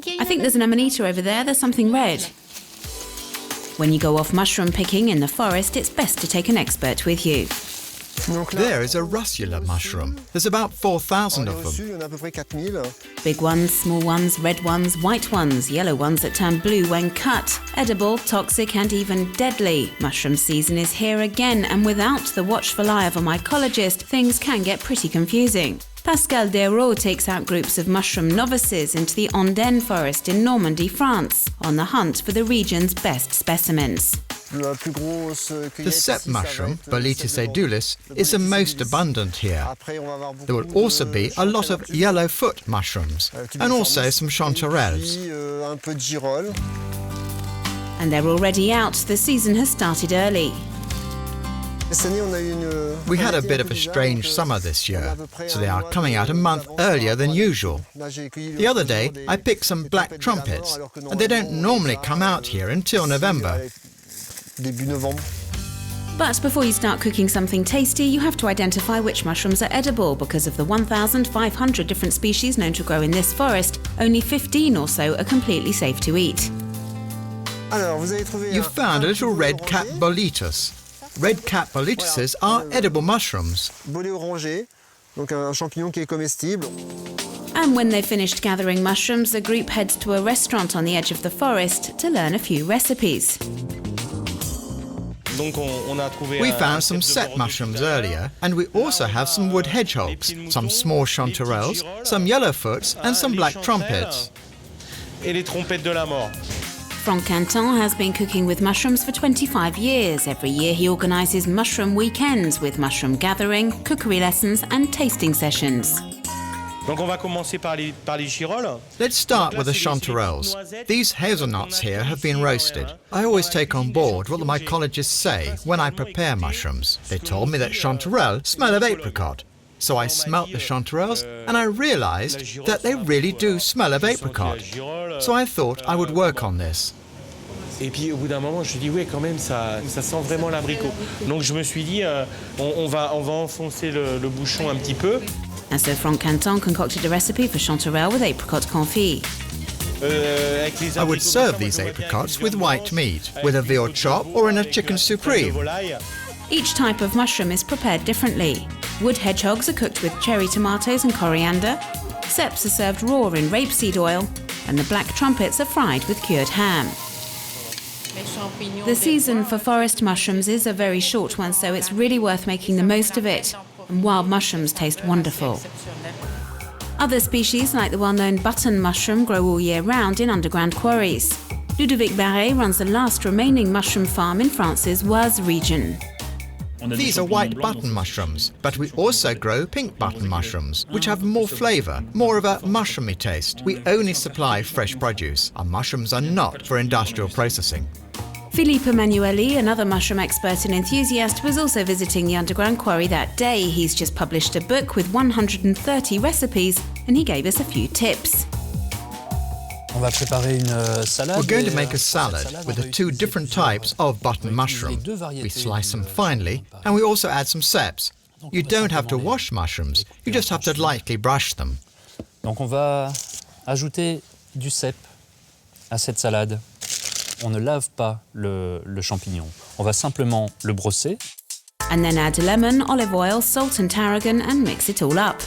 I think there's an amanita over there. There's something red. When you go off mushroom picking in the forest, it's best to take an expert with you. There is a russula mushroom. There's about 4,000 of them. Big ones, small ones, red ones, white ones, yellow ones that turn blue when cut. Edible, toxic and even deadly. Mushroom season is here again, and without the watchful eye of a mycologist, things can get pretty confusing. Pascal Desraux takes out groups of mushroom novices into the Andenne forest in Normandy, France, on the hunt for the region's best specimens. The cep mushroom, Boletus edulis, is the most abundant here. There will also be a lot of yellow foot mushrooms and also some chanterelles. And they're already out. The season has started early. We had a bit of a strange summer this year, so they are coming out a month earlier than usual. The other day I picked some black trumpets, and they don't normally come out here until November. But before you start cooking something tasty, you have to identify which mushrooms are edible. Because of the 1,500 different species known to grow in this forest, only 15 or so are completely safe to eat. You found a little red-cap boletus. Red-cap boletuses are edible mushrooms. And when they've finished gathering mushrooms, the group heads to a restaurant on the edge of the forest to learn a few recipes. We found some cep mushrooms earlier, and we also have some wood hedgehogs, some small chanterelles, some yellowfoots and some black trumpets. Franck Quinton has been cooking with mushrooms for 25 years. Every year he organises mushroom weekends with mushroom gathering, cookery lessons and tasting sessions. Let's start with the chanterelles. These hazelnuts here have been roasted. I always take on board what the mycologists say when I prepare mushrooms. They told me that chanterelles smell of apricot. So I smelt the chanterelles and I realised that they really do smell of apricot. So I thought I would work on this. Et puis au bout d'un moment, je me suis dit ouais quand même ça sent vraiment l'abricot. Donc je me suis dit on va enfoncer le bouchon un petit peu. And so Franck Quinton concocted a recipe for chanterelle with apricot confit. I would serve these apricots with white meat, with a veal chop or in a chicken supreme. Each type of mushroom is prepared differently. Wood hedgehogs are cooked with cherry tomatoes and coriander, ceps are served raw in rapeseed oil, and the black trumpets are fried with cured ham. The season for forest mushrooms is a very short one, so it's really worth making the most of it. And wild mushrooms taste wonderful. Other species, like the well-known button mushroom, grow all year round in underground quarries. Ludovic Barret runs the last remaining mushroom farm in France's Oise region. These are white button mushrooms, but we also grow pink button mushrooms, which have more flavour, more of a mushroomy taste. We only supply fresh produce. Our mushrooms are not for industrial processing. Philippe Emanueli, another mushroom expert and enthusiast, was also visiting the underground quarry that day. He's just published a book with 130 recipes, and he gave us a few tips. We're going to make a salad with the two different types of button mushroom. We slice them finely, and we also add some ceps. You don't have to wash mushrooms, you just have to lightly brush them. Donc on va ajouter du cep à cette salade. On ne lave pas le champignon. On va simplement le brosser. And then add lemon, olive oil, salt and tarragon and mix it all up.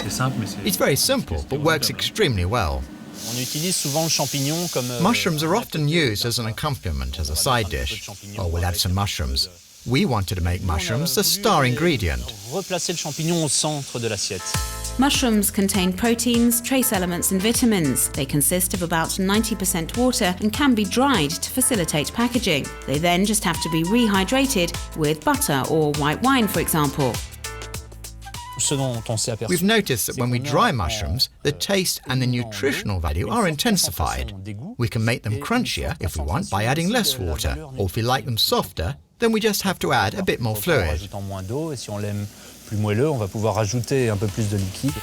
It's very simple, but works extremely well. On utilise souvent le champignon comme mushrooms are often used as an accompaniment, as a side dish. Or we'll add some mushrooms. We wanted to make mushrooms the star ingredient. Replacer le champignon au centre de l'assiette. Mushrooms contain proteins, trace elements and vitamins. They consist of about 90% water and can be dried to facilitate packaging. They then just have to be rehydrated with butter or white wine, for example. We've noticed that when we dry mushrooms, the taste and the nutritional value are intensified. We can make them crunchier if we want by adding less water, or if we like them softer, then we just have to add a bit more fluid. Plus moelleux, on va pouvoir ajouter un peu plus de liquide.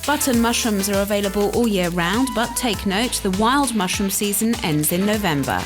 Button mushrooms are available all year round, but take note, the wild mushroom season ends in November.